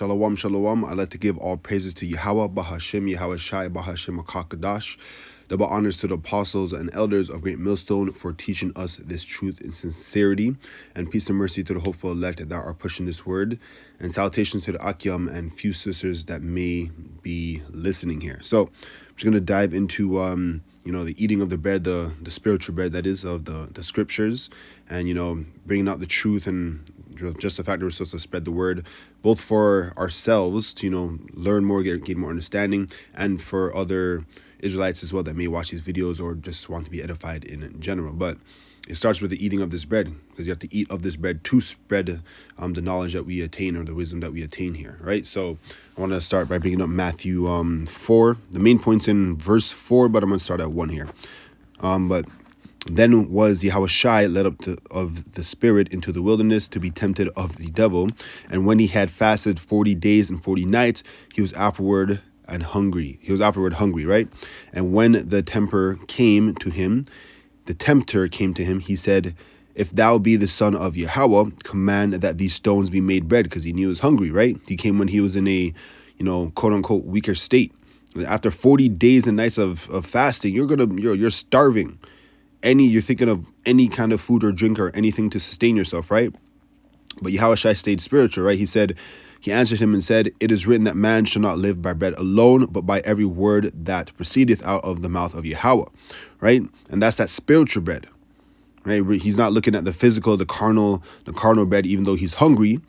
Shalom, shalom. I'd like to give all praises to Yahweh, Bahashem, Yahweh Shai, Bahashem, Akakadash. Double honors to the apostles and elders of Great Millstone for teaching us this truth in sincerity. And peace and mercy to the hopeful elect that are pushing this word. And salutations to the Akyam and few sisters that may be listening here. So I'm just going to dive into, the eating of the bread, the spiritual bread that is of the scriptures. And, bringing out the truth and just the fact that we're supposed to spread the word, both for ourselves to, learn more, get more understanding, and for other Israelites as well that may watch these videos or just want to be edified in general. But it starts with the eating of this bread, because you have to eat of this bread to spread the knowledge that we attain, or the wisdom that we attain here, right? So I want to start by bringing up Matthew 4. The main point's in verse 4, but I'm going to start at 1 here. But then was Yahushai led up of the Spirit into the wilderness to be tempted of the devil. And when he had fasted 40 days and 40 nights, he was afterward hungry, right? And when the tempter came to him, he said, "If thou be the son of Yahweh, command that these stones be made bread," because he knew he was hungry, right? He came when he was in a, quote unquote, weaker state. After 40 days and nights of fasting, you're starving. You're thinking of any kind of food or drink or anything to sustain yourself, right? But Yahushua stayed spiritual, right? He answered him and said, "It is written that man shall not live by bread alone, but by every word that proceedeth out of the mouth of Yahweh," right? And that's that spiritual bread, right? He's not looking at the physical, the carnal bread, even though he's hungry.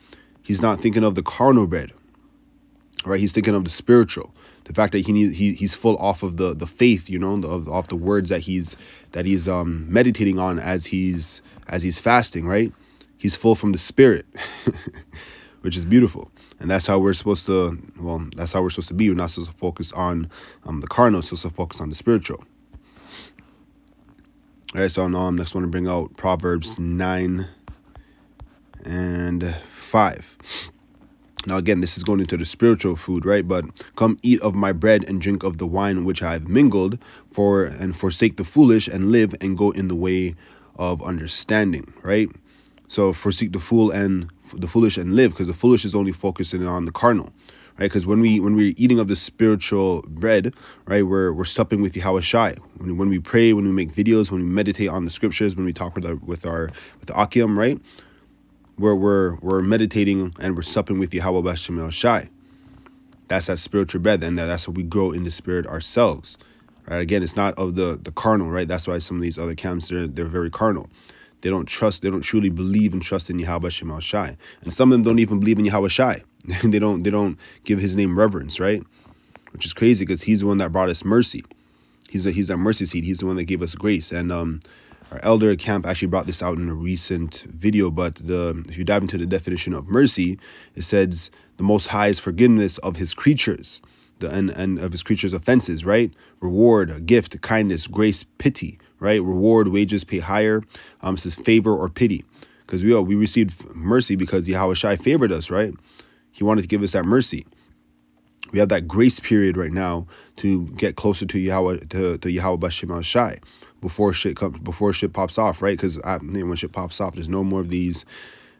He's not thinking of the carnal bread, right? He's thinking of the spiritual. The fact that he's full off of the faith, off the words that he's meditating on as he's fasting, right? He's full from the Spirit, which is beautiful, and that's how we're supposed to. Well, that's how we're supposed to be. We're not supposed to focus on the carnal. We're supposed to focus on the spiritual. All right. So now next, I want to bring out Proverbs 9 and 5. Now, again, this is going into the spiritual food, right? But come eat of my bread and drink of the wine which I have mingled, and forsake the foolish and live and go in the way of understanding, right? So forsake the foolish and live, because the foolish is only focusing on the carnal, right? Because when we're eating of the spiritual bread, right, we're supping with Yahweh Shai. When we pray, when we make videos, when we meditate on the scriptures, when we talk with the Akim, right? We're meditating and we're supping with Yahweh Bashem El Shai. That's that spiritual bread, and that's how we grow in the spirit ourselves, right? Again, it's not of the carnal, right? That's why some of these other camps, they're very carnal. They don't truly believe and trust in Yahweh Bashem El Shai. And some of them don't even believe in Yahweh Shai. they don't give his name reverence, right? Which is crazy, because he's the one that brought us mercy. He's that mercy seat. He's the one that gave us grace. And our elder camp actually brought this out in a recent video, but if you dive into the definition of mercy, it says the Most High's forgiveness of his creatures, and of his creatures' offenses, right? Reward, gift, kindness, grace, pity, right? Reward, wages, pay higher. Says favor or pity, because we received mercy because Yahweh Shai favored us, right? He wanted to give us that mercy. We have that grace period right now to get closer to Yahweh, to Yahweh Bashem El Shai, before shit pops off, right? Because when shit pops off, there's no more of these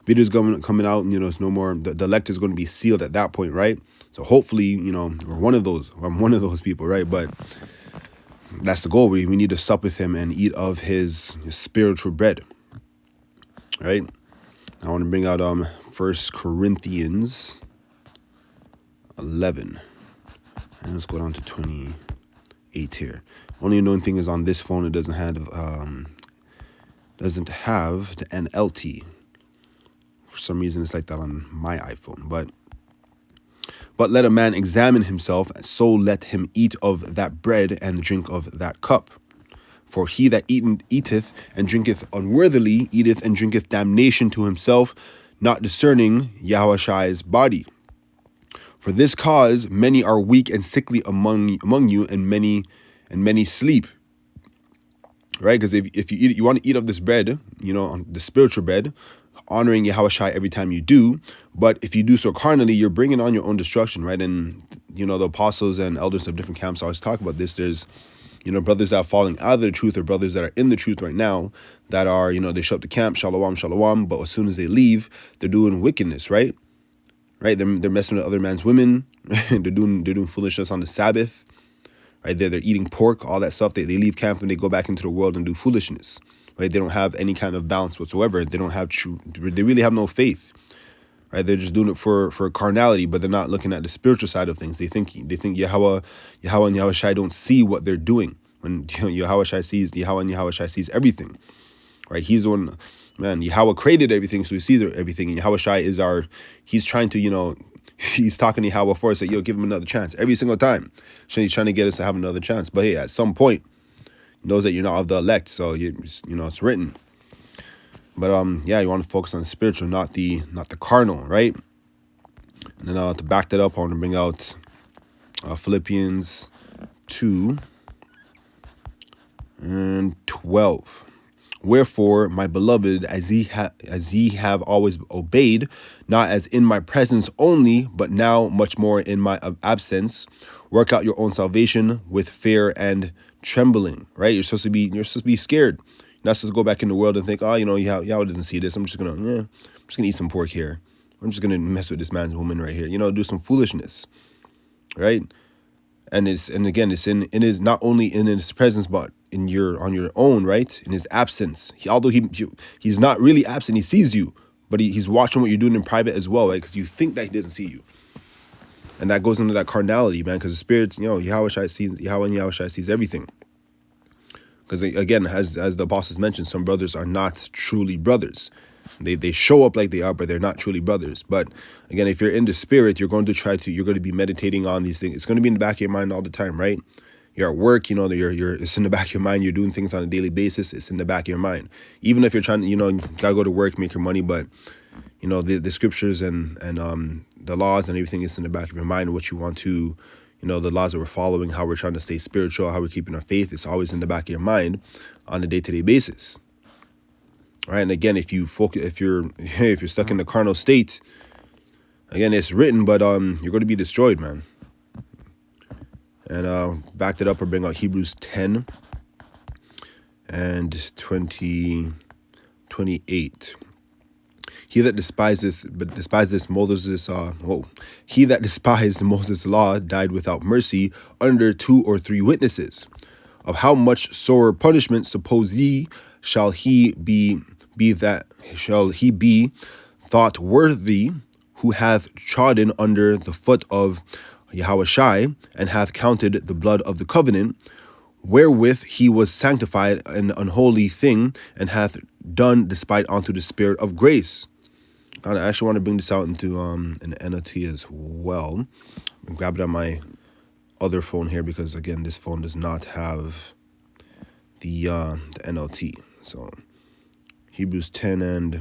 videos coming out, and it's no more. The elect is going to be sealed at that point, right? So hopefully, I'm one of those people, right? But that's the goal. We need to sup with him and eat of his spiritual bread, right? I want to bring out 1 Corinthians 11, and let's go down to 28 here. Only annoying thing is, on this phone, it doesn't have the NLT. For some reason, it's like that on my iPhone. But let a man examine himself, so let him eat of that bread and drink of that cup. For he that eateth and drinketh unworthily eateth and drinketh damnation to himself, not discerning Yahushai's body. For this cause many are weak and sickly among you, and many sleep. Right? Because if you want to eat of this bread, the spiritual bread, honoring Yahushai every time you do. But if you do so carnally, you're bringing on your own destruction, right? And the apostles and elders of different camps always talk about this. There's brothers that are falling out of the truth, or brothers that are in the truth right now that are, they show up to camp, shalom, shalom, but as soon as they leave, they're doing wickedness, right? right? They're messing with other man's women. they're doing foolishness on the Sabbath, right? They're eating pork, all that stuff. They leave camp and they go back into the world and do foolishness, right? They don't have any kind of balance whatsoever. They don't have they really have no faith, right? They're just doing it for carnality, but they're not looking at the spiritual side of things. They think Yahweh and Yahweh Shai don't see what they're doing. When Yahweh Shai sees, Yahweh and Yahweh Shai sees everything, right? He's the one, man, Yahweh created everything, so he sees everything. And Yahweh Shai is he's trying to, he's talking to Yahweh for us, that, give him another chance. Every single time, he's trying to get us to have another chance. But hey, at some point, he knows that you're not of the elect, so it's written. But you want to focus on the spiritual, not the carnal, right? And then to back that up, I want to bring out Philippians 2 and 12. Wherefore, my beloved, as ye have always obeyed, not as in my presence only, but now much more in my absence, work out your own salvation with fear and trembling. Right? You're supposed to be scared. You're not supposed to go back in the world and think, Yahweh doesn't see this. I'm just gonna eat some pork here. I'm just gonna mess with this man's woman right here. Do some foolishness, right? And again, it's not only in his presence, but on your own, right? In his absence. Although he's not really absent, he sees you, but he's watching what you're doing in private as well, right? Because you think that he doesn't see you, and that goes into that carnality, man. Because the spirits, Yahweh and Yahweh Shai sees everything. Because again, as the apostles mentioned, some brothers are not truly brothers. They show up like they are, but they're not truly brothers. But again, if you're in the spirit, you're going to be meditating on these things. It's going to be in the back of your mind all the time, right? You're at work, it's in the back of your mind. You're doing things on a daily basis. It's in the back of your mind. Even if you're trying to, you gotta go to work, make your money, but the scriptures and the laws and everything is in the back of your mind. What you want to, the laws that we're following, how we're trying to stay spiritual, how we're keeping our faith, it's always in the back of your mind on a day-to-day basis. All right, and again, if you're stuck in the carnal state, again, it's written, but you're going to be destroyed, man. And backed it up or bring out Hebrews 10 and 28. He that despised Moses' law died without mercy under 2 or 3 witnesses. Of how much sorer punishment suppose ye shall he be thought worthy, who hath trodden under the foot of Yahweh Shai, and hath counted the blood of the covenant, wherewith he was sanctified an unholy thing, and hath done despite unto the Spirit of grace. I actually want to bring this out into an NLT as well. I'm grab it on my other phone here, because again, this phone does not have the NLT. So Hebrews 10 and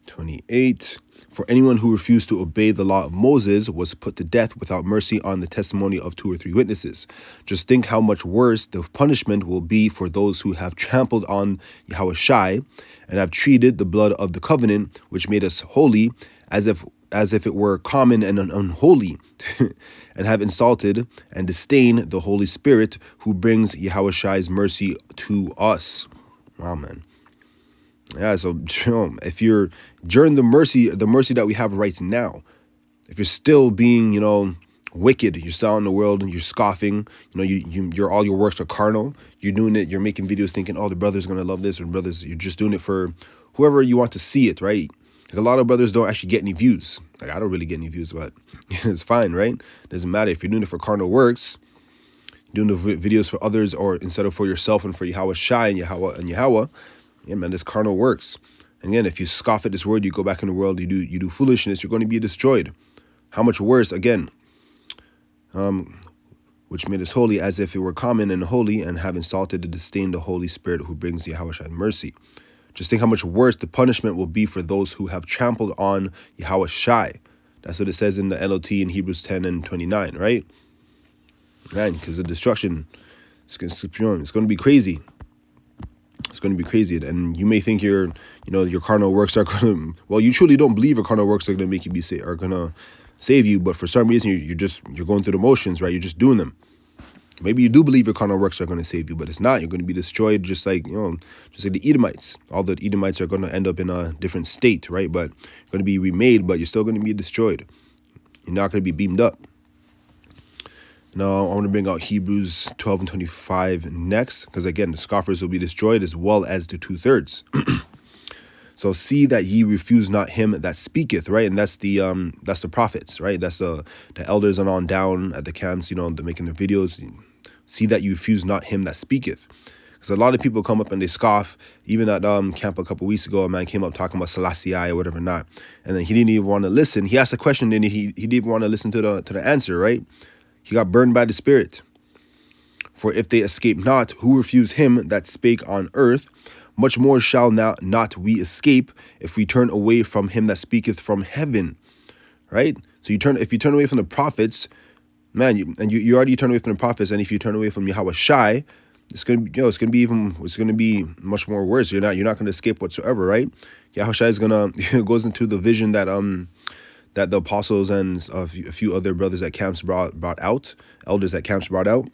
28. For anyone who refused to obey the law of Moses was put to death without mercy on the testimony of 2 or 3 witnesses. Just think how much worse the punishment will be for those who have trampled on Yahweh Shai and have treated the blood of the covenant, which made us holy, as if it were common and unholy, and have insulted and disdained the Holy Spirit, who brings Yahweh Shai's mercy to us. Wow, man. Yeah, so if you're during the mercy that we have right now, if you're still being, wicked, you're still out in the world and you're scoffing, you're all your works are carnal, you're doing it, you're making videos thinking, oh, the brother's gonna love this, or brothers, you're just doing it for whoever you want to see it, right? Like, a lot of brothers don't actually get any views. Like, I don't really get any views, but it's fine, right? Doesn't matter if you're doing it for carnal works, doing the videos for others, or instead of for yourself and for Yahweh Shai and Yahweh. Yeah, man, this carnal works. And again, if you scoff at this word, you go back in the world, you do foolishness, you're going to be destroyed. How much worse, again, which made us holy, as if it were common and holy, and have insulted and disdained the Holy Spirit, who brings Yahweh Shai mercy. Just think how much worse the punishment will be for those who have trampled on Yahweh Shai. That's what it says in the NLT in Hebrews 10 and 29, right? Man, because the destruction, it's going to be crazy. It's going to be crazy. And you may think your carnal works are going to, well, you truly don't believe your carnal works are going to make you are going to save you. But for some reason, you're going through the motions, right? You're just doing them. Maybe you do believe your carnal works are going to save you, but it's not. You're going to be destroyed, just like just like the Edomites. All the Edomites are going to end up in a different state, right? But you're going to be remade, but you're still going to be destroyed. You're not going to be beamed up. Now, I want to bring out Hebrews 12 and 25 next, because again, the scoffers will be destroyed as well as the 2/3. So see that ye refuse not him that speaketh, right? And that's the prophets, right? That's the elders and on down at the camps, they're making their videos. See that you refuse not him that speaketh. Because a lot of people come up and they scoff. Even at camp a couple weeks ago, a man came up talking about Selassie or whatever not. And then he didn't even want to listen. He asked a question, then he didn't even want to listen to the answer, right? He got burned by the Spirit. For if they escape not, who refuse him that spake on earth, much more shall not we escape if we turn away from him that speaketh from heaven, right? So if you turn away from the prophets, man, you already turn away from the prophets, and if you turn away from Yahweh Shai, it's gonna be much more worse. You're not gonna escape whatsoever, right? Yahweh Shai is goes into the vision that that the apostles and a few other brothers at camps brought out, elders at camps brought out.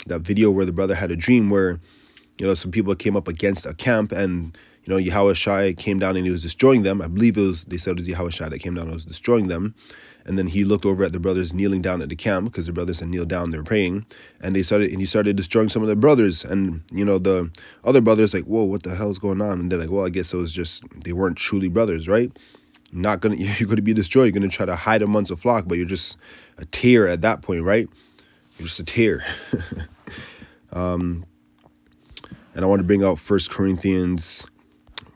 That video where the brother had a dream where some people came up against a camp, and Yahweh Shai came down and he was destroying them. I believe they said it was Yahweh Shai that came down and was destroying them. And then he looked over at the brothers kneeling down at the camp, because the brothers had kneeled down, they were praying, and he started destroying some of the brothers. And the other brothers like, whoa, what the hell's going on? And they're like, well, I guess it was just they weren't truly brothers, right? You're gonna be destroyed. You're gonna try to hide amongst a flock, but you're just a tear at that point, right? You're just a tear. And I want to bring out 1 Corinthians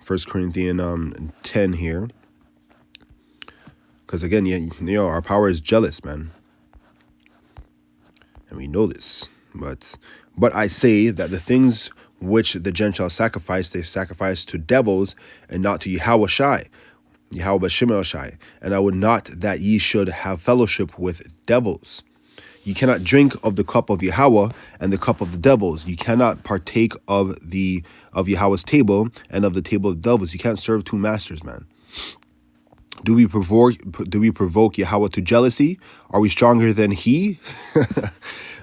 10 here. Because again, our power is jealous, man. And we know this. But I say that the things which the Gentiles sacrifice, they sacrifice to devils and not to Yahweh Shai. Yahweh Shemel Shai. And I would not that ye should have fellowship with devils. You cannot drink of the cup of Yahweh and the cup of the devils. You cannot partake of Yahweh's table and of the table of the devils. You can't serve two masters, man. Do we provoke Yahweh to jealousy? Are we stronger than he?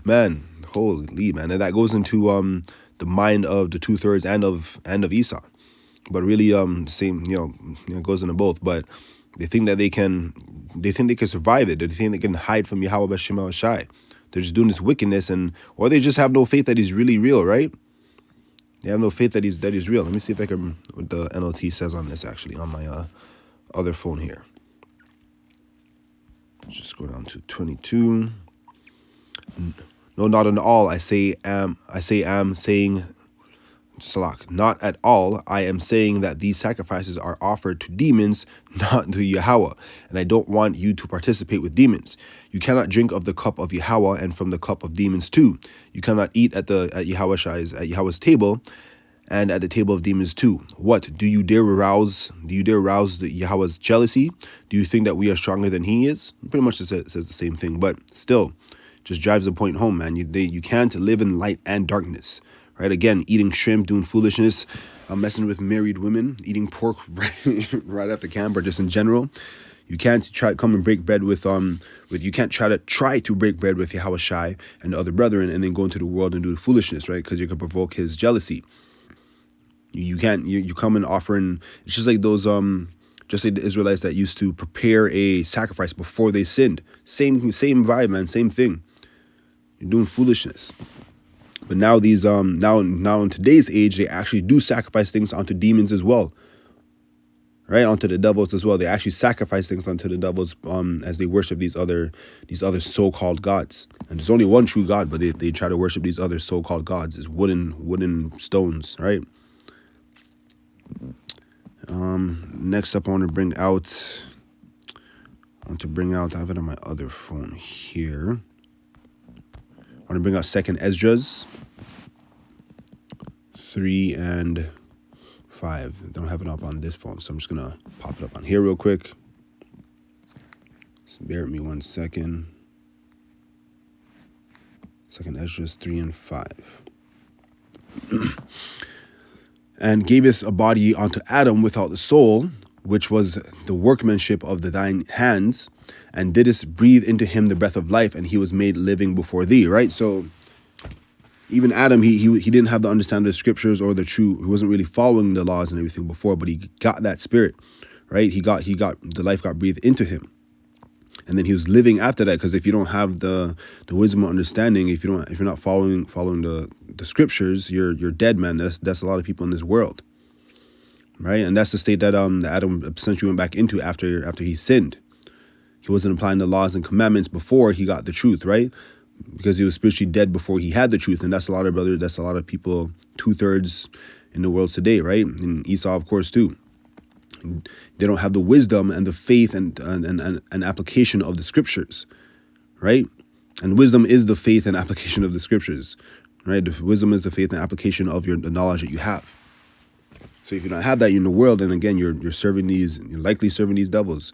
Man, holy man. And that goes into the mind of the 2/3 and of Esau. But really same, it goes into both. But they think that they can survive it. They think they can hide from Yahweh B'Shem Shai. They're just doing this wickedness, or they just have no faith that he's really real, right? They have no faith that he's real. Let me see if I can what the NLT says on this actually on my other phone here. Just go down to 22. No, not at all. I say am saying Salak, not at all. I am saying that these sacrifices are offered to demons, not to Yahweh, and I don't want you to participate with demons. You cannot drink of the cup of Yahweh and from the cup of demons too. You cannot eat at Yahweh's table and at the table of demons too. What do you dare arouse? Do you dare arouse the Yahweh's jealousy? Do you think that we are stronger than he is? Pretty much says the same thing, but still, just drives the point home, man. You can't live in light and darkness. Right, again, eating shrimp, doing foolishness, messing with married women, eating pork right after camp, or just in general. You can't come and break bread with you can't try to break bread with Yahweh Shai and the other brethren, and then go into the world and do the foolishness, right? Because you could provoke his jealousy. You can't. You come and offering. It's just like those just like the Israelites that used to prepare a sacrifice before they sinned. Same vibe, man. Same thing. You're doing foolishness. But now these now in today's age, they actually do sacrifice things onto demons as well, right? Onto the devils as well. They actually sacrifice things onto the devils as they worship these other so-called gods. And there's only one true God, but they try to worship these other so-called gods as wooden stones, right? Next up, I want to bring out. I have it on my other phone here. I want to bring out 2nd Esdras 3 and 5. I don't have it up on this phone, so I'm just gonna pop it up on here real quick. Just bear with me 1 second. 2nd Esdras 3 and 5. And gavest a body unto Adam without the soul, which was the workmanship of thine hands, and didst breathe into him the breath of life, and he was made living before thee, right? So Even Adam, he didn't have the understanding of the scriptures or the true. He wasn't really following the laws and everything before, but he got that spirit, right? He got the life got breathed into him, and then he was living after that. Because if you don't have the wisdom or understanding, if you're not following the scriptures, you're dead, man. That's a lot of people in this world, right? And that's the state that Adam essentially went back into after he sinned. He wasn't applying the laws and commandments before he got the truth, right? Because he was spiritually dead before he had the truth. And that's a lot of people, 2/3 in the world today, right? And Esau, of course, too. They don't have the wisdom and the faith and application of the scriptures, right? And wisdom is the faith and application of the scriptures, right? The wisdom is the faith and application of the knowledge that you have. So if you don't have that, you're in the world, and again, you're likely serving these devils,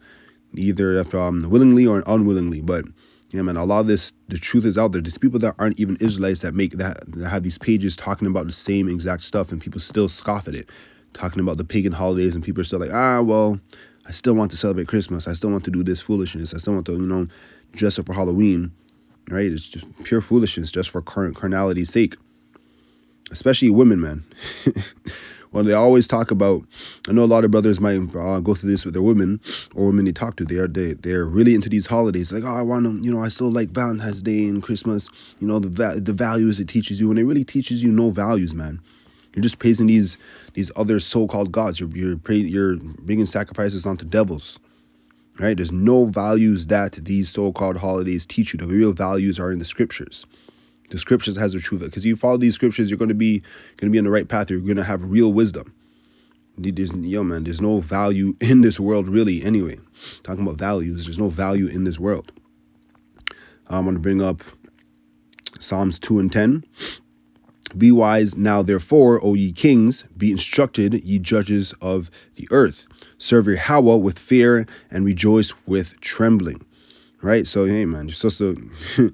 either if willingly or unwillingly. But yeah, man, a lot of the truth is out there. There's people that aren't even Israelites that have these pages talking about the same exact stuff, and people still scoff at it, talking about the pagan holidays, and people are still like, well, I still want to celebrate Christmas. I still want to do this foolishness. I still want to, dress up for Halloween, right? It's just pure foolishness, just for carnality's sake. Especially women, man. Well, they always talk about, I know a lot of brothers might go through this with their women or women they talk to. They're really into these holidays. Like, I want to, I still like Valentine's Day and Christmas, the values it teaches you. And it really teaches you no values, man. You're just praising these other so-called gods. You're bringing sacrifices onto devils, right? There's no values that these so-called holidays teach you. The real values are in the scriptures. The scriptures has the truth. Because you follow these scriptures, you're going to be on the right path. You're going to have real wisdom. There's no value in this world really anyway. Talking about values, there's no value in this world. I'm going to bring up Psalms 2 and 10. Be wise now, therefore, O ye kings, be instructed, ye judges of the earth. Serve Yahweh with fear and rejoice with trembling. Right? So, hey, man, you're supposed to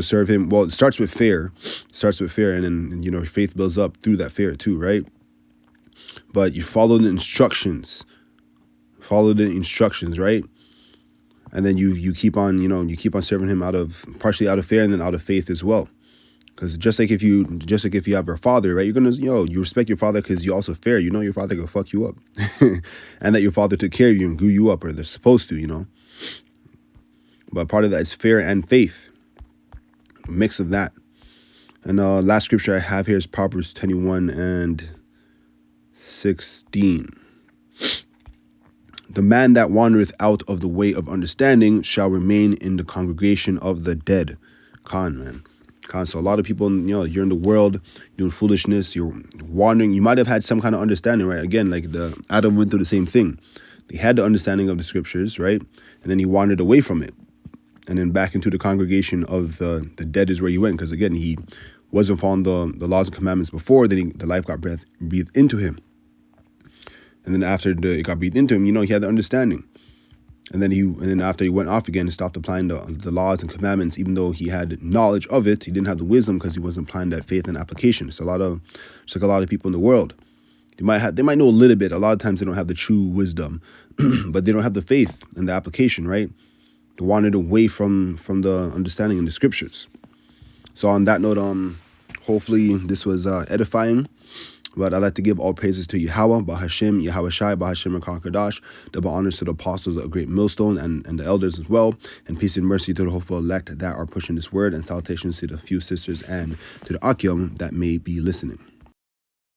serve him. Well, it starts with fear. And then, faith builds up through that fear too, right? But you follow the instructions. Right? And then you keep on serving him partially out of fear and then out of faith as well. Because just like if you have a father, right, you're gonna you respect your father because you also fear. Your father can fuck you up, and that your father took care of you and grew you up, or they're supposed to, But part of that is fear and faith, a mix of that. And last scripture I have here is Proverbs 21 and 16. The man that wandereth out of the way of understanding shall remain in the congregation of the dead. Man. So a lot of people, you're in the world doing foolishness, you're wandering. You might have had some kind of understanding, right? Again, like Adam went through the same thing. He had the understanding of the scriptures, right? And then he wandered away from it. And then back into the congregation of the dead is where he went. Because again, he wasn't following the laws and commandments before. Then the life got breathed into him. And then after it got breathed into him, he had the understanding. And then after he went off again and stopped applying the laws and commandments, even though he had knowledge of it, he didn't have the wisdom because he wasn't applying that faith and application. It's just like a lot of people in the world. They might know a little bit. A lot of times they don't have the true wisdom, but they don't have the faith and the application, right? They wandered away from the understanding in the scriptures. So on that note, hopefully this was edifying. But I'd like to give all praises to Yahweh, Bahashem, Yahweh Shai, Bahashem, and HaKadosh. Double honors to the apostles of Great Millstone and the elders as well. And peace and mercy to the hopeful elect that are pushing this word. And salutations to the few sisters and to the Akim that may be listening.